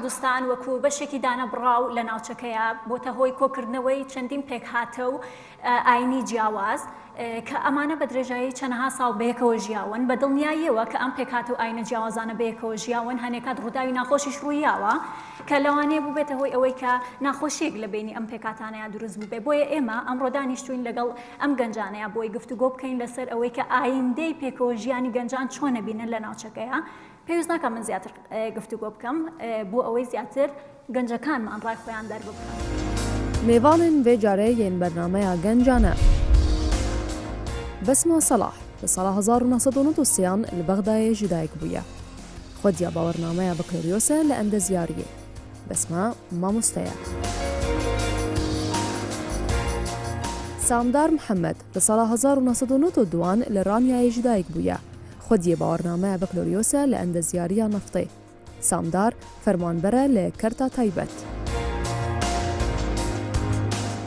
کوردستان وەکو بەشێکی دانەبڕاو لە ناوچەکەیە بۆتە هۆی کۆکردنەوەی چەندین پێکهاتە و ئاینی جیاواز کە ئەمانە بە درێژایی چەندەها ساڵ بەیەکەوە ژیاون بە دڵنیاییەوە کە ئەم پێکهاتە و ئاینە جیاوازانە بەیەکەوە ژیاون هەنێکات ڕووداوی ناخۆشیش ڕوویاوە کە لەوانەیە بوو بێتە هۆی ئەوەی کە ناخۆشیێک لە بینی ئەم پێکاتانەیە دروست بوو بێ بۆیە ئێمە ئەمڕۆ دانیشتوین لەگەڵ ئەم گەنجانەیە بۆی گفتوگۆ بکەین لەسەر ئەوەی کە ئایندەی پێکەوە ژیانی گەنجان چۆنە بینن لە ناوچەکەیە پێویست ناکەم من زیاتر گفتوگۆ بکەم بۆ ئەوەی زیاتر گەنجەکانمان ڕای خۆیان دەرببکەن. میوانن وێ جارەیە یەن بەرنامەیە گەنجانە. بەسمە سەلاح لە ساڵە 1993 لە بەغدایە ژدایک بووە. خۆدیا باوەڕنامەیە بەکلۆریۆسە لە ئەندەزیاریە. بەسمە مامۆستەیە. سامدار محەممەد لە ساڵە 1992 لە ڕانیایە ژدایک بووە. خۆدیە باوەڕنامەیە بەکلۆریۆسە لە ئەندەزیاریە نەفتەی. سامدار فەرمانبەرە لە کەرتا تایبەت.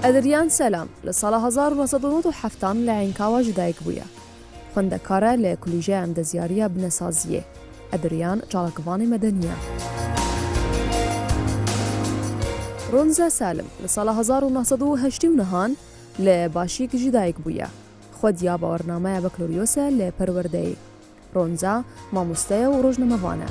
ئەدریان سەلام لە ساڵە 1970 لە عینکاوە ژدایک بووە. خوێندەکارە لە کلیژەیە ئەندەزیاریە بنەسازیە. ئەدریان چاڵکڤانی مەدەنیە. ڕۆنزە سالم لە ساڵە 1989 لە باشیک ژدایک بووە. خۆدیا باوەڕنامەیە بەکلۆریۆسە لە پەروەردەی. ڕۆنزە مامۆستەیە و ڕۆژنەمەوانە.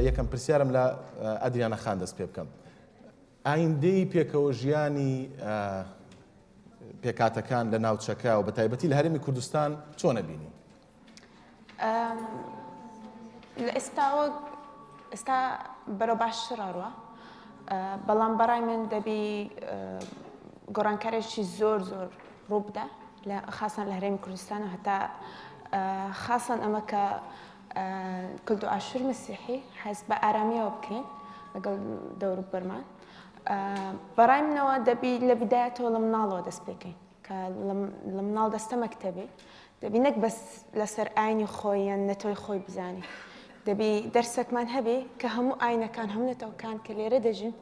یەکەم پرسیارم لە ئەدریانە خان دەست پێ بکەم. ئایندەی پێکەوە ژیانی پێکاتەکان لە ناوچەکە و بە تایبەتی لە هەرێمی کوردستان چۆنە بینی؟ لە ئێستا بەرەو باشتر ڕاوە بەڵام بەڕای من دەبی گۆڕانکارێکی زۆر ڕوو بدە لە خاصان لە هەرێمی کوردستان و هەتا خاصان ئەمە کە کلد و ئاشور مسیحی هەست بە ئارامیەوە بکەین لەگەڵ دەور و بەرمان بەڕای منەوە دەبی لە بیدایەتەوە لە مناڵەوە دەست پێکەین کە لە مناڵ دەستە مەکتەبی دەبی نەک بەس لەسەر ئاینی خۆی یان نەتۆی خۆی بزانی دەبی دەرسێکمان هەبێ کە هەموو ئاینەکان هەموو نەتەوەکان کە لێرە دەژین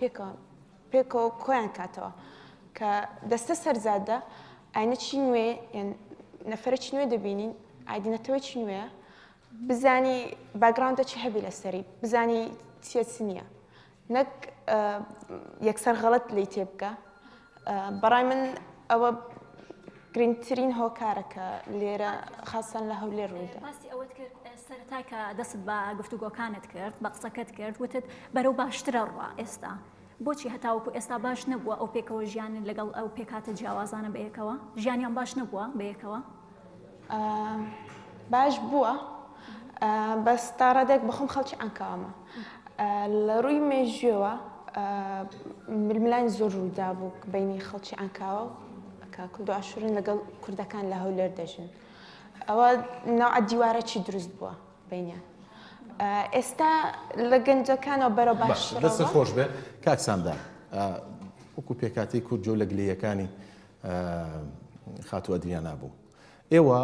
پێکەوە کۆیان کاتەوە کە دەستە سەرزادە ئاینەکی نوێ یان نەفەرێکی نوێ دەبینین ئایدینەتەوەیکی نوێیە بزانی باگراوندە چی هەبی لەسەری بزانی چی نییە نەک یەکسەر غەڵەت لی تێ بکە بەڕای من ئەوە گرنگترین هۆکارە کە لێرە خاصان لە هەولێر ڕوویدا. ماستی ئەوەت کرد سەرەتا کە دەست بە گفتوگۆکانت کرد بە قسەکەت کرد وتت بەرەو باشترە ڕوا ئێستا بۆچی هەتاوەکو ئێستا باش نەبووە ئەو پێکەوە ژیانن لەگەڵ ئەو پێکاتە جیاوازانە بەیەکەوە ژیانیان باش نەبووە بەیەکەوە؟ باش بووە بەس تا ڕادێک بەخۆم خەڵکی ئەنکاوامە لە ڕووی مێژوێەوە ململان زۆر ڕوودا بوو بینی خەڵکی ئەنکاوە کە کلد و ئاشورن لەگەڵ کوردەکان لە هەولێر دەژین ئەوە ناو دیوارەکی دروست بووە بینیان ئێستا لە گەنجەکانەوە بەرەو باشترەوە دەست خۆش بێ کاک سامدار وەکو پێکاتی کورد جۆ لە گلەیەکانی خاتووە ئەدریان نابوو ئێوە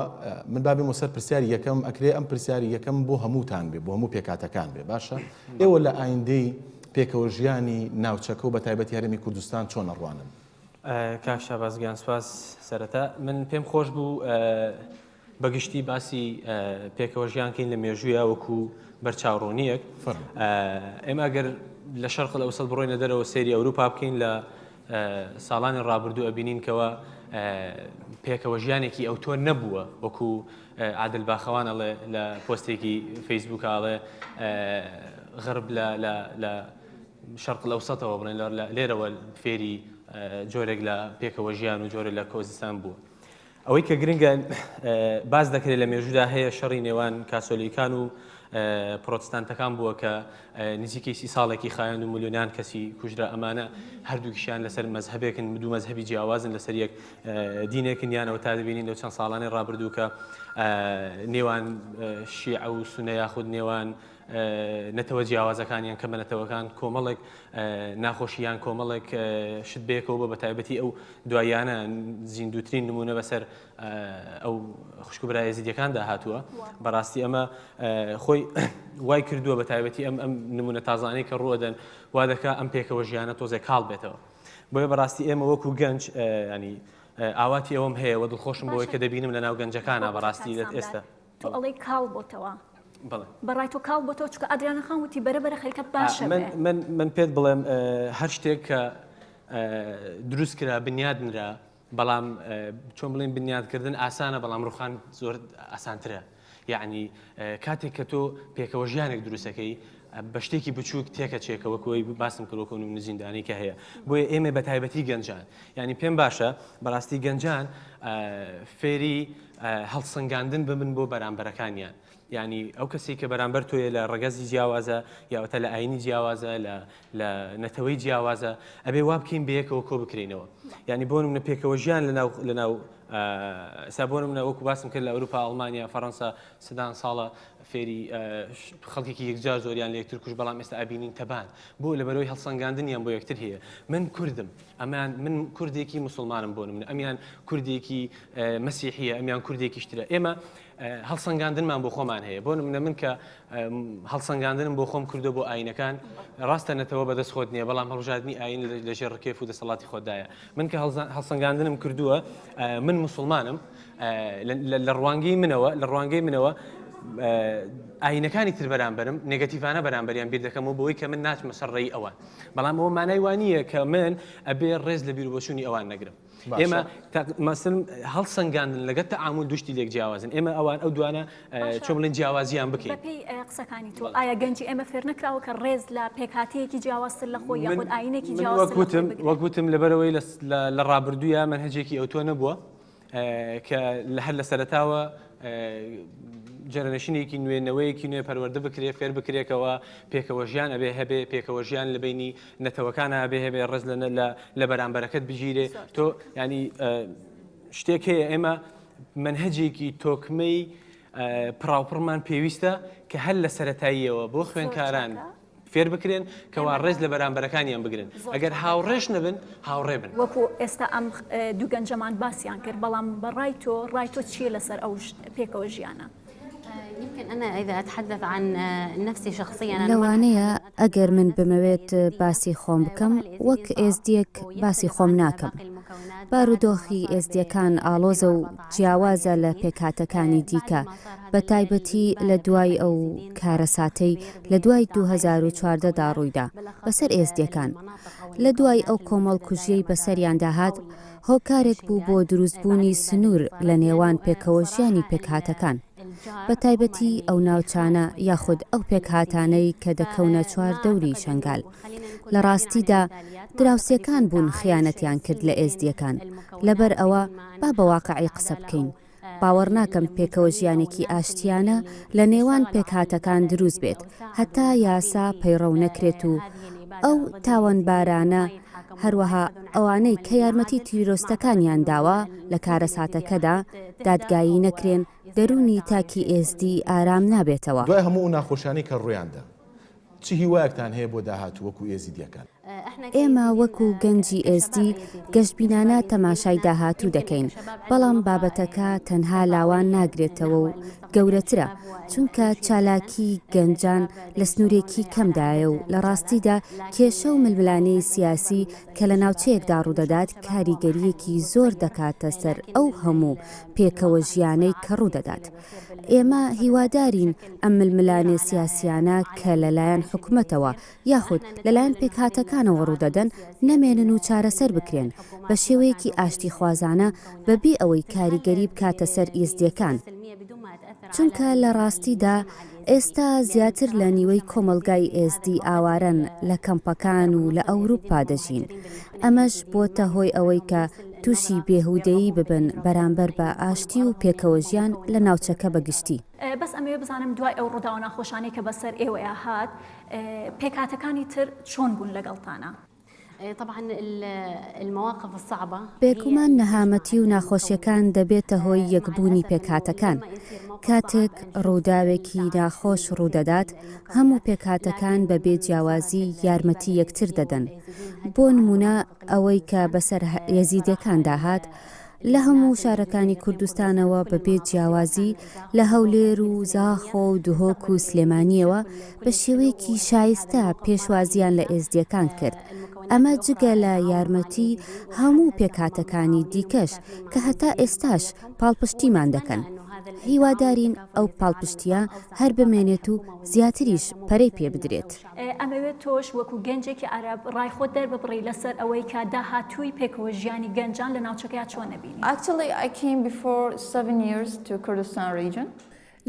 من بابێمە سەر پرسیاری یەکەم ئەکرێ ئەم پرسیاری یەکەم بۆ هەمووتان بێ بۆ هەموو پێکاتەکان بێ باشە ئێوە لە ئایندەی پێکەوە ژیانی ناوچەکە و بە تایبەتی هەرێمی کوردستان چۆن ئەڕوانن؟ کاک شابازگیان سپاس سەرەتا من پێم خۆش بوو بەگشتی باسی پێکەوە ژیانکەین لە مێژوویە وەکو بەرچاوڕوونیەک ئێمە ئەگەر لە شەرق ئەوسەد بڕۆینە دەرەوە سێری ئەوروپا بکەین لە ساڵانی ڕابردوو ئەبینین کەوە پێکەوە ژیانێکی ئەوتۆ نەبووە وەکو عادل باخەوان ئەڵێ لە پۆستێکی فەیسبووک ئاڵێ غەرب لە شەرق ئەوسەتەوە بڵێن لێرەوە فێری جۆرێک لە پێکەوە ژیان و جۆرێک لە کۆزستان بووە ئەوەی کە گرنگە باز دەکرێت لە مێژوودا هەیە شەڕی نێوان کاسۆلیکان و پرۆتستانتەکان بووە کە نزیکەی 30 ساڵێکی خایەن و ملیۆنیان کەسی کوژرا ئەمانە هەردووکیشیان لەسەر مەزهبێکن دوو مەزهبی جیاوازن لەسەر یەک دینێکن یانەوە تا دەبینین لەو چەند ساڵانی ڕابردوو کە نێوان شیعە و سونە یاخود نێوان نەتەوە جیاوازەکانیان کە بەنەتەوەکان کۆمەڵێک ناخۆشییان کۆمەڵێک شت بێکەوە بە بەتایبەتی ئەو دوایانە زیندووترین نمونە بەسەر ئەو خوشکبرای یەزیدیەکاندا هاتووە بەڕاستی ئەمە خۆی وای کردووە بە تایبەتی ئەم نمونە تازانەی کە ڕوەدەن وا دەکا ئەم پێکەوە ژیانە تۆزێک کاڵ بێتەوە بۆیە بەڕاستی ئێمە وەکو گەنج ینی ئاواتی ئەوم هەیە و دڵخۆشم بۆی کە دەبینم لە ناو گەنجەکانە بەڕاستی ئێستا تو ئەڵێ کاڵ بۆتەوە بڵێ بەڕای تۆ کاڵ بۆتەوە چکە ئەدریانە خاوتی بەرەبەرە خەریکە باشە من پێت بڵێم هەر شتێک کە دروست کرا بنیادنرا بەڵام چۆن بڵێن بنیادکردن ئاسانە بەڵام ڕوخان زۆر ئاسانترە یعنی کاتێک کە تۆ پێکەوە ژیانێک دروستەکەی بە شتێکی بچووک تێکە چێکەوەکەوەی باسم کردوکە و نزیندانی کە هەیە بۆیە ئێمە بە تایبەتی گەنجان یعنی پێم باشە بەڕاستی گەنجان فێری هەڵسەنگاندن ببن بۆ بەرامبەرەکانیان یعنی ئەو کەسی کە بەرامبەر تۆیە لە ڕگەزی جیاوازە یاوەتە لە ئاینی جیاوازە لە نەتەوەی جیاوازە ئەبێ وا بکەین بەیەکەوە کۆ بکرێنەوە یعنی بۆ منە پێکەوە ژیان لەناو سابۆنم منە وەکو باسم کرد لە ئەوروپا ئەڵمانیا فەڕەنسا سدان ساڵە فێری خەڵکێکی یەکجار زۆریان لە یەکتر کوش بەڵام ئێستا ئابینین تەبان بۆ لەبەرەوەی هەڵسەنگاندنیان بۆ یەکتر هەیە من کوردم ئەمان من کوردێکی موسڵمانم بۆ منە ئەمیان کوردێکی مەسیحیە ئەمیان کوردێکی شترە ئێمە هەڵسەنگاندنمان بۆ خۆمان هەیە بۆ منە من کە هەڵسەنگاندنم بۆ خۆم کردو بۆ ئاینەکان ڕاستە نەتەوە بەدەست خۆت نییە بەڵام هەڵژاردننی ئاین لەژێر ڕکێف و دەسەڵاتی خۆدایە من کە هەڵسەنگاندنم کردووە من موسڵمانم لە ڕوانگەی منەوە ئاینەکانی تر بەرامبەرم نێگەتیڤانە بەرامبەریان بیر دەکەم و بۆی کە من ناچمە سەرڕێی ئەوان بەڵام ئەوە مانای وانییە کە من ئەبێ ڕێز لە بیرروبەچوونی ئەوان نەگرم ئێمە مەسن هەڵسەنگاندن لەگەت تەعامل دوشتی لێک جیاوازن ئێمە ئەوان ئەو دوانە چۆن بڵێن جیاوازیان بکەین بەپێی قسەکانی تۆ ئایا گەنجی ئێمە فێر نەکراوە کە ڕێز لە پێکهاتەیەکی جیاوازتر لە خۆی یاخود ئاینێکی جیاوازتر وەکوتم لەبەرەوەی لە ڕابردوویە منهەجێکی ئەو تۆ نەبووە کە لە هەر لە سەرەتاوە جەرەنشینێکی نوێنەوەیەکی نوێ پەروەردە بکرێ فێر بکرێکەوە پێکەوە ژیان ئەبێ هەبێ پێکەوە ژیان لە بینی نەتەوەکانە ئەبێ هەبێ ڕێز لە بەرامبەرەکەت بگیرێ تۆ ینی شتێک هەیە ئێمە منهەجێکی تۆکمەی پراوپڕمان پێویستە کە هەر لە سەرەتاییەوە بۆ خوێنکاران فێر بکرێن کەوا ڕێز لە بەرامبەرەکانیان بگرن ئەگەر هاوڕێش نەبن هاوڕێ بن وەکو ئێستا ئەم دوو گەنجەمان باسییان کرد بەڵام بەڕای تۆ چیە لەسەر ئەو پێکەوە ژیانە يمكن أنا إذا أتحدث عن نفسي شخصيا لەوانەیە ئەگەر من بمەوێت باسی خۆم بکەم وەک ئێزدیەک باسی خۆم ناکەم بارودۆخی ئێزدیەکان ئالۆزە و جیاوازە لە پێکهاتەکانی دیکە بە تایبەتی لە دوای ئەو کارەساتەی لە دوای 2014دا ڕوویدا بەسەر ئێزدیەکان لە دوای ئەو کۆمەڵ کوژیەی بەسەریان داهات هۆکارێک بوو بۆ دروستبوونی سنوور لە نێوان پێکەوە ژیانی پێکهاتەکان بە تایبەتی ئەو ناوچانە یاخود ئەو پێکهاتانەی کە دەکەونە چواردەوری شنگال لە ڕاستیدا دراوسێکان بوون خیانەتیان کرد لە ئێزدیەکان لەبەر ئەوە با بە واقعی قسە بکەین باوەڕ ناکەم پێکەوە ژیانێکی ئاشتیانە لە نێوان پێکهاتەکان دروست بێت هەتا یاسا پەیڕەو نەکرێت و ئەو تاوانبارانە هەروەها ئەوانەی کە یارمەتی تیرۆستەکانیان داوە لە کارەساتەکەدا دادگایی نەکرێن دەرونی تاکی ئێزدی ئارام نابێتەوە دوای هەموو ناخۆشانی کە ڕوویاندا چی هیوایەکتان هەیە بۆ داهاتوو وەکو ئێزیدیەکان ئێمە وەکو گەنجی ئێزدی گەشتبینانە تەماشای داهاتوو دەکەین بەڵام بابەتەکە تەنها لاوان ناگرێتەوە و گەورەترە چونکە چالاکی گەنجان لە سنوورێکی کەمدایە و لە ڕاستیدا کێشە و ململانەی سیاسی کە لە ناوچەیەکدا ڕوودەدات کاریگەریەکی زۆر دەکاتە سەر ئەو هەموو پێکەوە ژیانەی کە ڕوودەدات ئێمە هیوادارین ئەم ململانێ سیاسیانە کە لەلایەن حکوومەتەوە یاخود لەلایەن پێکهاتەکانەوە ڕوودەدەن نەمێنن و چارەسەر بکرێن بە شێوەیەکی ئاشتی خوازانە بەبێ ئەوەی کاریگەری بکاتە سەر ئێزدیەکان چونکە لە ڕاستیدا ئێستا زیاتر لە نیوەی کۆمەلگای ئێزدی ئاوارەن لە کەمپەکان و لە ئەوروپا دەژین ئەمەش بۆتە هۆی ئەوەی کە تووشی بێهودەیی ببن بەرامبەر بە ئاشتی و پێکەوە ژیان لە ناوچەکە بەگشتی بەس ئەمەوێ بزانم دوای ئەو ڕوودا و ناخۆشانەی کە بەسەر ئێوەیە هات پێکهاتەکانی تر چۆن بوون لەگەڵتانە طبعا المواقف الصعبة بێگومان نەهامەتی و ناخۆشیەکان دەبێتە هۆی یەکبوونی پێکهاتەکان کاتێک ڕووداوێکی ناخۆش ڕوودەدات هەموو پێکهاتەکان بەبێ جیاوازی یارمەتی یەکتر دەدەن بۆ نمونە ئەوەی کە بەسەر یەزیدیەکان داهات لە هەموو شارەکانی کوردستانەوە بەبێ جیاوازی لە هەولێر و زاخۆ و دهۆک و سلێمانیەوە بە شێوەیەکی شایستە پێشوازیان لە ئێزدیەکان کرد. ئەمە جگە لە یارمەتی هەموو پێکهاتەکانی دیکەش کە هەتا ئێستاش پاڵپشتیمان دەکەن. هیوادارین ئەو پاڵپشتیە هەر بمێنێت و زیاتریش پەرەی پێ بدرێت. ئەمەوێت تۆش وەکو گەنجێکی عەرەب ڕایخۆت دەرببڕی لەسەر ئەوەی کە داهاتووی پێکەوە ژیانی گەنجان لە ناوچەکەیان چۆن نەبینی؟ Actually, I came before 7 years to Kurdistan region.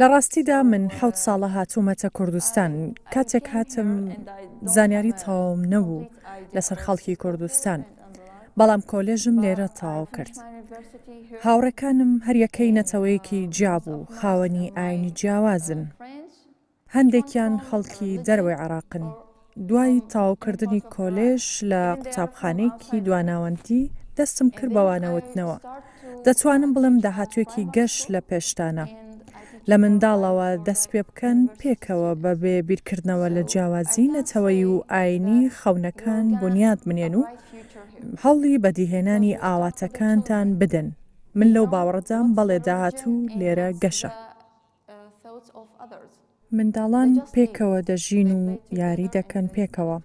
لە ڕاستیدا من 7 ساڵە هاتوومەتە کوردستان. کاتێک هاتم زانیاری تەواوم نەبوو لەسەر خەڵکی کوردستان. بەڵام کۆلێژم لێرە تەواو کرد. هاوڕەکانم هەریەکەی نەتەوەیەکی جیابوو، خاوەنی ئاینی جیاوازن. هەندێکیان خەڵکی دەروەی عێراقن. دوای تەواوکردنی کۆلێژ لە قوتابخانەیەکی دواناوەندی دەستم کرد بەوانەوتنەوە. دەتوانم بڵم داهاتوێکی گەشت لە پێشتانە. لە منداڵەوە دەست پێ بکەن پێکەوە بەبێ بیرکردنەوە لە جیاوازی نەتەوەی و ئاینی خەونەکان بنیاد منێن و هەڵی بەدیهێنانی ئاواتەکانتان بدەن. من لەو باوەڕدام بەڵێ داهاتوو لێرە گەشە. منداڵان پێکەوە دەژین و یاری دەکەن پێکەوە.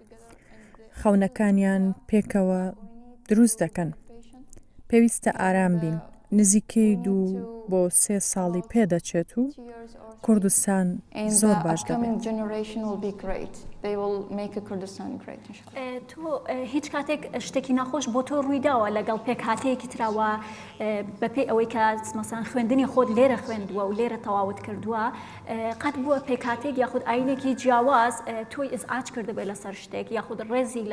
خەونەکانیان پێکەوە دروست دەکەن. پێویستە ئارام بین. نزیکەی 2 بۆ 3 ساڵی پێدەچێت و کوردستان زۆر باش دەبێت. تۆ هیچ کاتێک شتێکی ناخۆش بۆ تۆ ڕوویداوە لەگەڵ پێک هاتەیەکی تراوە بەپێی ئەوەی کە مەسەڵەن خوێندنی خۆت لێرە خوێندووە و لێرە تەواوت کردووە، قەت بووە پێک هاتێک یاخود ئاینێکی جیاواز تۆی ئزعاج کردبێت لەسەر شتێک یاخود ڕێزی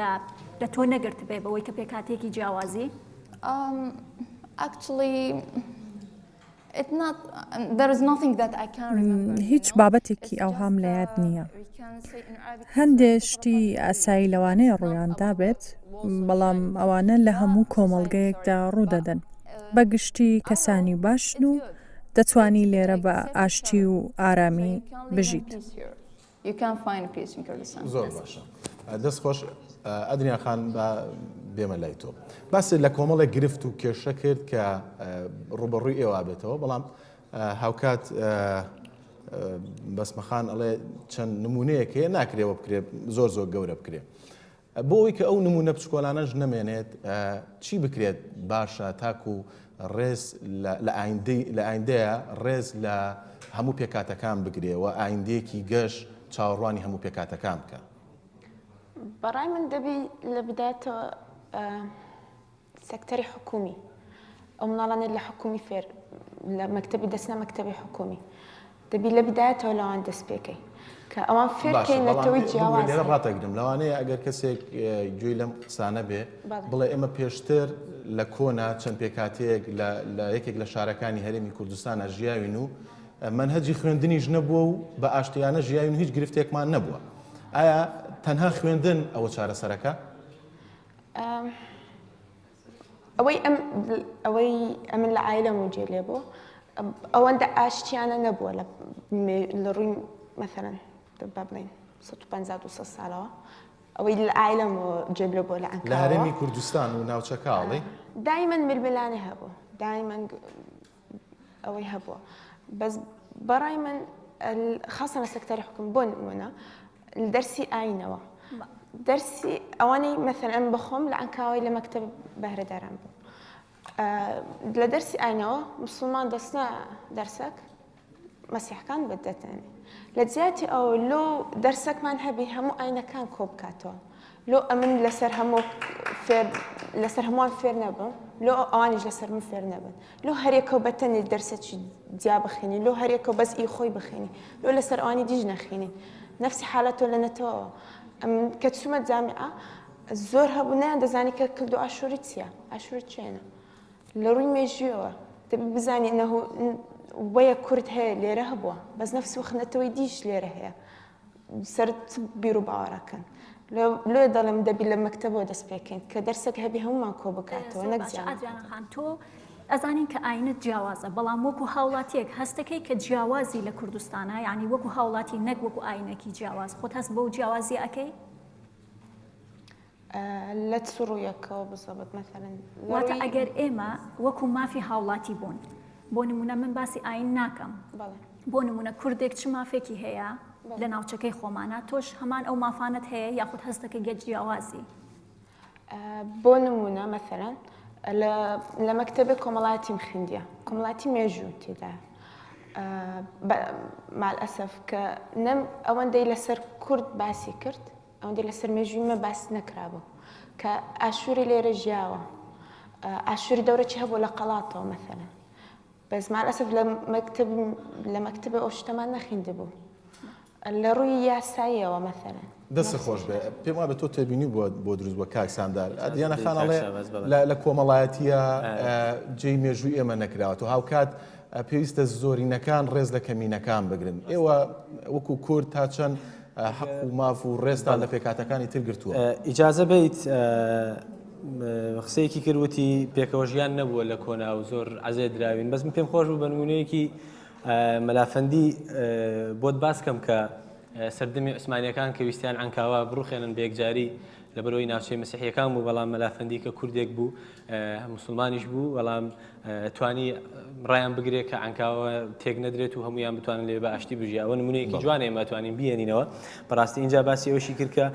لە تۆ نەگرت بێ بەوەی کە پێک هاتێکی جیاوازی؟ Actually, there is nothing that I can remember. هیچ بابەتێکی ئەوهام لە یاد نییە. هەندێک شتی ئاسایی لەوانەیە ڕوویاندا بێت، بەڵام ئەوانە لە هەموو کۆمەڵگەیەکدا ڕوودەدەن. بەگشتی کەسانی باشن و دەتوانی لێرە بە ئاشتی و ئارامی بژیت. زۆر باشە. دەست خۆش ئەدریا خان بە بێمە لای تۆ. باسی لە کۆمەڵێک گرفت و کێشە کرد کە ڕوبەڕووی ئێوە بێتەوە، بەڵام هاوکات بەسمەخان ئەڵێ چەند نمونەیەک هەیە ناکرێەوە بکرێت زۆر گەورە بکرێت. بۆ ئەوی کە ئەو نمونە بچکۆلانەش نەمێنێت چی بکرێت باشە تاکو ڕێز لە ئایندەیە ڕێز لە هەموو پێکاتەکان بگرێەوە ئایندەیەکی گەشت چاوەڕوانی هەموو پێکاتەکان بکە؟ بەڕای من دەبی لە بدایەتەوە سەکتەری حکومی ئەو مناڵانێت لە حکومی فێر لە مەکتەبی دەستنە مەکتەبی حکومی دەبی لە بدایەتەوە لەوان دەست پێکەی کە ئەوان فێرکەین لە تەوەی جیاواز. ڕاتەگرم لەوانەیە ئەگەر کەسێک گوێی لەم قسانە بێ بڵێ ئێمە پێشتر لە کۆنا چەند پێکاتەیەک لە یەکێک لە شارەکانی هەرێمی کوردستانە ژیاوین و منهەجی خوێندنیش نەبووە و بە ئاشتیانە ژیاوین هیچ گرفتێکمان نەبووە. ئایا تەنها خوێندن ئەوە چارەسەرەکە؟ ئەوەی ئەمن لە عایلە موجێ لێ بوو ئەوەندە ئاشتیانە نەبووە لە ڕووی مەثەلەن با بڵێن 150 ساڵەوە ئەوەی لە عایلەم جێب لە بۆ لە ئەنکارەوە لە هەرێمی کوردستان و ناوچەکاڵی دایمەن ململانە هەبوو دایمەن ئەوەی هەبووە بەس بەڕای من خاصە لە سەکتەری حکوم بۆ نمونە دەرسی ئاینەوە دەرسی ئەوانەی مەثەن ئەم بخۆم لە ئەنکاوی لە مەکتەب بەهرەداران بوو لە دەرسی ئاینەوە مسلمان دەستنە دەرسەک مەسیحەکان بەدەتێنێ لە جیاتی ئەو لۆ دەرسەکمان هەبی هەموو ئاینەکان کۆ بکاتەوە لۆ ئەمن لەسەر هەمووان فێر نەبم لۆ ئەوانیش لەسەر من فێر نەبن لۆ هەرێکەوە بەتەنێت دەرسێکی جیا بخێنی لۆ هەرێکەوە بەس ئی خۆی بخێنی لۆ لەسەر ئەوانی دیژ نەخێنی نفسی حالەتۆ لە نەتەوە کە چوومە جامعە زۆر هەبوو نیان دەزانی کە کلد و ئاشووری چییە ئاشووری چێنە لە ڕووی مێژویەوە دەبی بزانی وەیە کورد هەیە لێرە هەبووە بەس نفس و خنەتەوەی دیش لێرە هەیە سەر بیر و باوەڕەکەن لێ دەڵێم دەبی لە مەکتەبەوە دەست پێکەین کە دەرسێک هەبی هەمومان کۆ بکاتەوە ئەدرانەخان تۆ ئەزانین کە ئاینت جیاوازە بەڵام وەکو هاوڵاتیەک هەستەکەی کە جیاوازی لە کوردستانە یعنی وەکو هاوڵاتی نەک وەکو ئاینێکی جیاواز خۆت هەست بەو جیاوازی ئەەکەی؟ لا تسرویەکەوە بزەبت مثلەن واتە ئەگەر ئێمە وەکو مافی هاوڵاتی بوون بۆ نمونە من باسی ئاین ناکەم بۆ نمونە کوردێک چ مافێکی هەیە لە ناوچەکەی خۆمانە تۆش هەمان ئەو مافانت هەیە یاخود هەستەکە گەج جیاوازی بۆ نمونە مثلەن لە مەکتەبە کۆمەڵایەتیم خوێندیە کۆمەڵایەتی مێژوو تێدا مالئەسەف کە نەم ئەوەندەی لەسەر کورد باسی کرد ئەوەندەی لەسەر مێژوویمە باس نەکرابوو کە ئاشووری لێرە ژیاوە ئاشووری دەورەی هەبوو لە قەڵاتەوە مەثەلەن بەس مالئەسەف لە مەکتەبە ئەو شتەمان نەخوێندە بوو لە ڕووی یاساییەوە مەثەلەن دەست خۆش بێ پێم وایە بە تۆ تێبینی بۆ دروست بووە کاک سامدار دیانە خانەڵێ لە کۆمەڵایەتیە جێی مێژووی ئێمە نەکراوە و هاوکات پێویستە زۆرینەکان ڕێز لە کەمینەکان بگرن ئێوە وەکو کورد تا چەند حەق و ماف و ڕێستان لە پێکاتەکانی تر گرتووە ئیجازە بیت قسەیەکی کردوتی پێکەوە ژیان نەبووە لە کۆنا و زۆر عەزێ دراوین بەس من پێم خۆش بوو بە نمونەیەکی مەلافەندی بۆت باسکەم کە سەردەمی عوسمانیەکان کە ویستیان عنکاوا بڕوخێنن بەیەکجاری لە بەرەوەی ناوچەی مەسیحیەکان بوو بەڵام مەلافەندی کە کوردێک بوو موسڵمانیش بوو بەڵام توانی ڕایان بگرێت کە عنکاوە تێک نەدرێت و هەمویان بتوانن لێ بە ئاشتی بژیاوە نمونەیەکی جوانە ئێمە توانین بێنینەوە بەڕاستی اینجا باسی ئەوشی کرد کە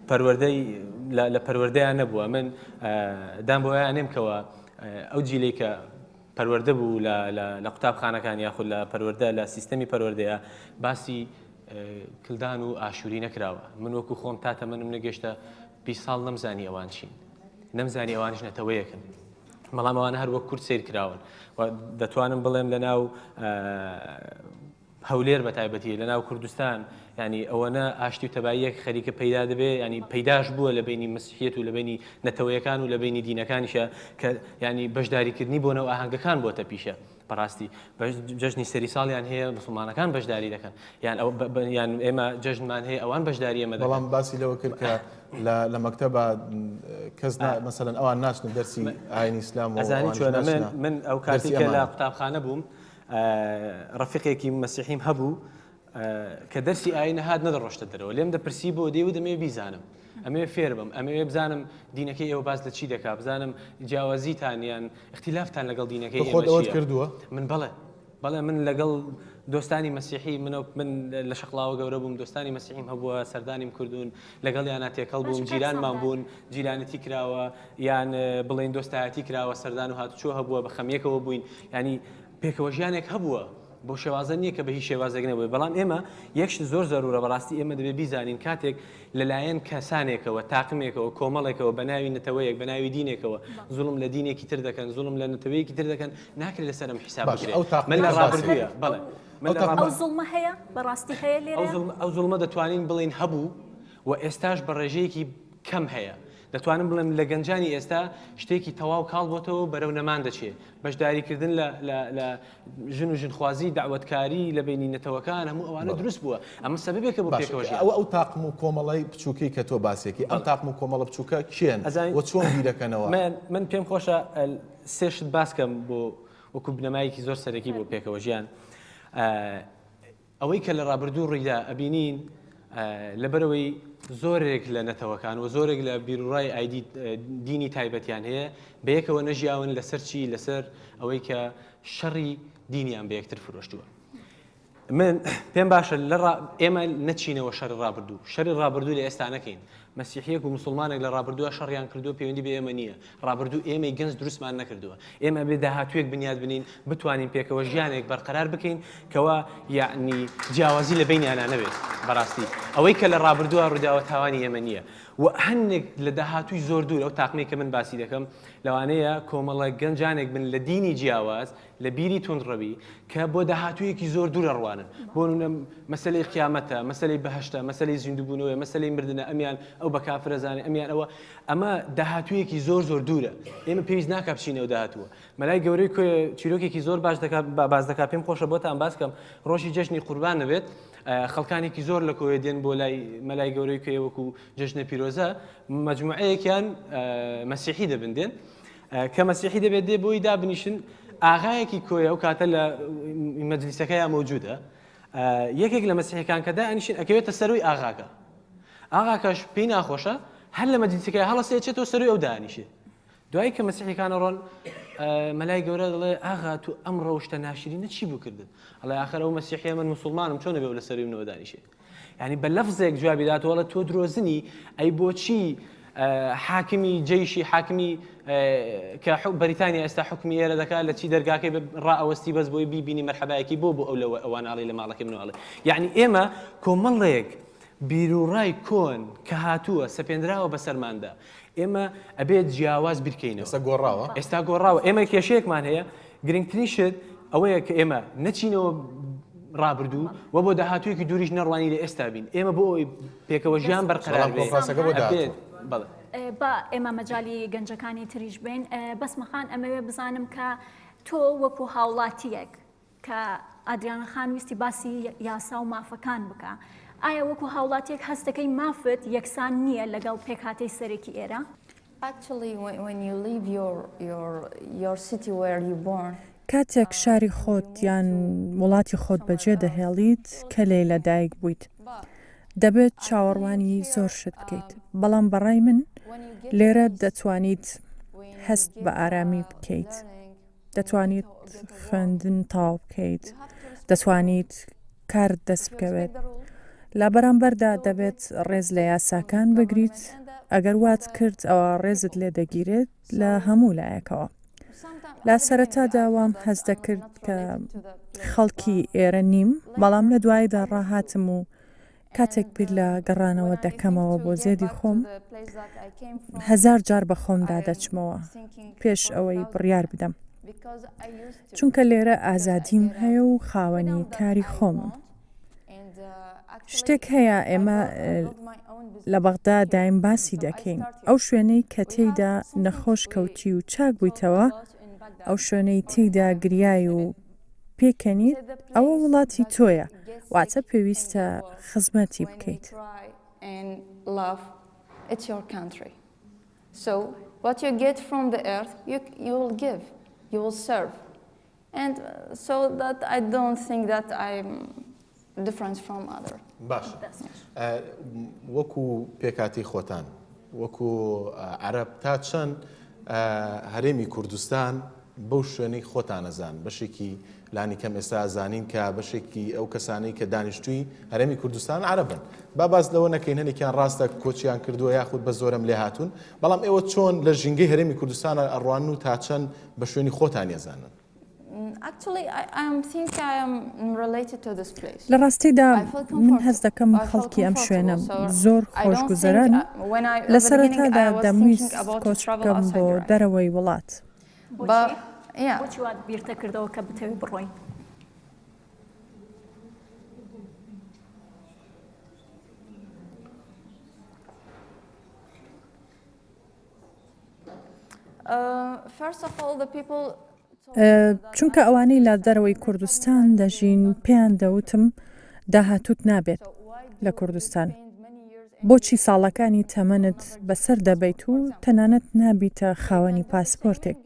پەروەردەی لە پەروەردەیان نەبووە من دام بۆ یانێم کەوە ئەو جیلەی کە پەروەردە بوو لە قوتابخانەکان یاخود لە پەروەردە لە سیستەمی پەروەردەیە باسی کلدان و ئاشووری نەکراوە من وەکو خۆم تاتە منم نەگەشتە 20 ساڵ نەمزانی ئەوان چین نەمزانی ئەوانش نەتەوەیەکن بەڵام ئەوانە هەر وەک کورد سیر کراون دەتوانم بڵێم لە ناو هەولێر بە تایبەتی لە ناو کوردستان ینی ئەوەنە ئاشتی و تەباییەک خەریکە پەیدا دەبێت ینی پەیداش بووە لە بینی مەسیحیەت و لە بینی نەتەوەیەکان و لە بینی دینەکانیشە کە ینی بەشداریکردنی بۆنەوە ئاهەنگەکان بۆتە پیشە بەڕاستی جەژنی سەری ساڵیان هەیە مسلمانەکان بەشداری دەکەن یان ئێمە جەژنمان هەیە ئەوان بەشداری ئێمە بەڵام باسی لەوە کرد کە لە مەکتەبە کەس مەسەلەن ئەوان ناچن دەرسی ئاینی ئیسلام و ئەزانی چۆنە من ئەو کاتی کە لە قوتابخانە بووم ڕەفیقێکی مەسیحیم هەبوو کە دەرسی ئاینە هات نەدەڕۆشتە دەرەوە لێم دەپرسی بۆ دێ و دەمێ بیزانم ئەمێ فێر بم ئەمێ بزانم دینەکەی ئێوە باز لە چی دەکا بزانم جیاوازیتان یان اختیلافتان لەگەڵ دینەکەی خۆت کردووە من بەڵێ من لەگەڵ دۆستانی مەسیحی من لە شەقڵاوە گەورە بووم دۆستانی مەسیحیم هەبووە سەردانیم کردوون لەگەڵ یانە تێکەڵ بووم جیرانمان بوون جیرانەتی کراوە یان بڵێن دۆستایەتی کراوە سەردان و هاتوچۆ هەبووە بە خەمیەکەوە بووین ینی پێکەوە ژیانێک هەبووە بۆ شێوازە نییە کە بە هیچ شێوازێک نەبووی بەڵام ئێمە یەکشت زۆر زەرورە بەڕاستی ئێمە دەبێت بیزانین کاتێک لەلایەن کەسانێکەوە تاقمێکەوە کۆمەڵێکەوە بە ناوی نەتەوەیەک بە ناوی دینێکەوە زوڵم لە دینێکی تر دەکەن زوڵم لە نەتەوەیەکی تر دەکەن ناکرێت لەسەرم حیساب بکرێت من لە ڕابردوویە بەڵێ ئەو زوڵمە هەیە بەڕاستی هەیە لێرە ئەو زوڵمە دەتوانین بڵین هەبوو و ئێستاش بە ڕێژەیەکی کەم هەیە دەتوانم بڵێم لە گەنجانی ئێستا شتێکی تەواو کاڵ بۆتەوە بەرەو نەمان دەچێت بەشداریکردن لە ژن و ژنخوازی داوەتکاری لە بینی نەتەوەکان هەموو ئەوانە دروست بووە ئەمە سەبەبێکە بۆ پێکەوەژیان ئەو تاقم و کۆمەڵی بچووکەی کە تۆ باسێکی ئەم تاقم و کۆمەڵە بچووکە کێن و چۆن بیرەکەنەوە من پێم خۆشە سێشت باسکەم بۆ وەکو بنەمایەکی زۆر سەرەکی بۆ پێکەوەژیان ئەوەی کە لە ڕابردوو ڕوویدا ئەبینین لەبەرەوەی زۆرێک لە نەتەوەکان و زۆرێک لە بیرڕای ئایدی دینی تایبەتیان هەیە بەیەکەوە نەژیاون لەسەر چی لەسەر ئەوەی کە شەڕی دینیان بە یەکتر فرۆشتووە من پێم باشە ئێمە نەچینەوە شەڕی ڕابردوو شەڕی ڕابردوو لە ئێستا نەکەین مەسیحیەک و مسلمانێک لە ڕابردووە شەڕیان کردووە پەیوەندی بە ئێمە نییە ڕابردوو ئێمەی گەنج دروستمان نەکردووە ئێمە بێ داهاتوویەک بنیاد بنین بتوانین پێکەوە ژیانێک بەرقەرار بکەین کەوا یعنی جیاوازی لە بینیانە نەبێت بەڕاستی ئەوەی کە لە ڕابردووە ڕووداوە تاوانی ئێمە نییە و هەندێک لە داهاتووی زۆر دوور ئەو تاقمەی کە من باسی دەکەم لەوانەیە کۆمەڵە گەنجانێک بن لە دینی جیاواز لە بیری تونڕەوی کە بۆ داهاتوویەکی زۆر دوورە ڕوانن بۆ نمونە مەسەلەی قیامەتە مەسەلەی بەهەشتە مەسەلەی زیندووبوونەوەی مەسەلەی مردنە ئەمیان ئەو بە کافرەزانێ ئەمیان ئەمە داهاتوویەکی زۆر زۆر دوورە ئێمە پێویست ناکە بچینەوە داهاتووە مەلای گەورەی چیرۆکێکی زۆر باز دەکات پێم خۆشە بۆتان باسکەم ڕۆژی جەژنی قوربان نەبێت خەڵکانێکی زۆر لە کۆیە دێن بۆ لای مەلای گەورەی کوێ وەکو جەژنە پیرۆزە مەجموعەیەکیان مەسیحی دەبندێن کە مەسیحی دەبێت دێ بۆی دابنیشن ئاغایەکی کۆیە و کاتە لە مەجلیسەکەیان مەوجودە یەکێک لە مەسیحەکان کە دائنیشن ئەکەوێتە سەروی ئاغاکە ئاغاکەش پێی ناخۆشە هەر لە مەجلیسەکە هەڵەسێچێتەوە سەروی ئەو دانیشێ دوایی کە مەسیحیەکانە ڕۆن مەلای گەورە دەڵێ ئاغا تو ئەم ڕەوشتە ناشرینە چی بوو کردت ئەڵێ آخر ئەو مەسیحیە من مسلمانم چۆن نەبێ لە سەروی منەوە دانیشێ یعنی بە لەفزێک جوابی داتەوە تۆ درۆزنی ئەی بۆچی حاکمی جەیشی حاکمی کە بەریتانیا ئێستا حکمی ئێرە دەکات لە چی دەرگاکەی ڕائەوەستی بەس بۆی بیبینی مەرحەبایەکی بۆ ئەو لەوە ئەواناڵی لە ماڵەکەی منواڵێ یعنی ئێمە کۆمەڵێک بیرروڕای کۆن کە هاتووە سەپێنراوە بەسەرماندا ئێمە ئەبێت جیاواز بیرکەینەوە ئێستا گۆڕاوە ئێمە کێشەیەکمان هەیە گرنگترین شت ئەوەیە کە ئێمە نەچینەوە ڕابردوو و بۆ داهاتوویەکی دووریش نەڕوانی لە ئێستا بین ئێمە بۆ ئەوی پێکەوە ژیان بەرقەرار بێت با ئێمە مەجای گەنجەکانی تریش بین بەسمەخان ئەمەوێ بزانم کە تۆ وەکو هاوڵاتیەک کە ئادریانە خان ویستی باسی یاسا و مافەکان بکە ئایا وەکو هاوڵاتیەک هەستەکەی مافت یەکسان نییە لەگەڵ پێکهاتەی سەرێکی ئێرە؟ Actually, when you leave your city where you born, کاتێک شاری خۆت یان وڵاتی خۆت بەجێ دەهێڵیت کە لێ لەدایک بوویت دەبێت چاوەڕوانی زۆر شت بکەیت بەڵام بەڕای من لێرە دەتوانیت هەست بە ئارامی بکەیت دەتوانیت خوێندن تاو بکەیت دەتوانیت کارت دەست بکەوێت لە بەرامبەردا دەبێت ڕێز لە یاساکان بگریت ئەگەر وات کرد ئەوە ڕێزت لێ دەگیرێت لە هەموو لایەکەوە لا سەرەتادا وام هەز دەکرد کە خەڵکی ئێرە نیم بەڵام لە دوایدا ڕاهاتم و کاتێک بیر لە گەڕانەوە دەکەمەوە بۆ زێدی خۆم 1000 جار بە خۆمدا دەچمەوە پێش ئەوەی بڕیار بدەم چونکە لێرە ئازادیم هەیە و خاوەنی کاری خۆمم شتێک هەیە ئێمە لە بەغدا دایم باسی دەکەین ئەو شوێنەی کە تێیدا نەخۆش کەوتی و چاک بوویتەوە ئەو شوێنەی تێیدا گریای و پێکەنیت ئەوە وڵاتی تۆیە واتە پێویستە خزمەتی بکەیت So what you get from the earth, you will give, you will serve. And so that I don't think that I'm different from other. باش وەکو پێکاتی خۆتان وەکو عەرەب تا چەند هەرێمی کوردستان بەو شوێنەی خۆتانەزان بەشێکی لانی کەم ئێستا زانین کە بەشێکی ئەو کەسانەی کە دانیشتووی هەرێمی کوردستان عەرەبن با باز لەوە نەکەین هەنێکیان ڕاستە کۆچیان کردووە یاخود بە زۆرم لێ هاتوون بەڵام ئێوە چۆن لە ژینگەی هەرێمی کوردستانە ئەڕوان و تا چەند بە شوێنی خۆتان ێزانن لە ڕاستیدا من هەست دەکەم خەڵکی ئەم شوێنم زۆر خۆشگوزەران لە سەرەتادا دەمویست کۆچ بکەم بۆ دەرەوەی وڵات بۆچی وات بیرتە کردەوە کە بتەوی بڕۆین چونکە ئەوانەی لە دەرەوەی کوردستان دەژین پێیان دەوتم داهاتوت نابێت لە کوردستان بۆچی ساڵەکانی تەمەنت بەسەر دەبیت و تەنانەت نابیتە خاوەنی پاسپۆرتێک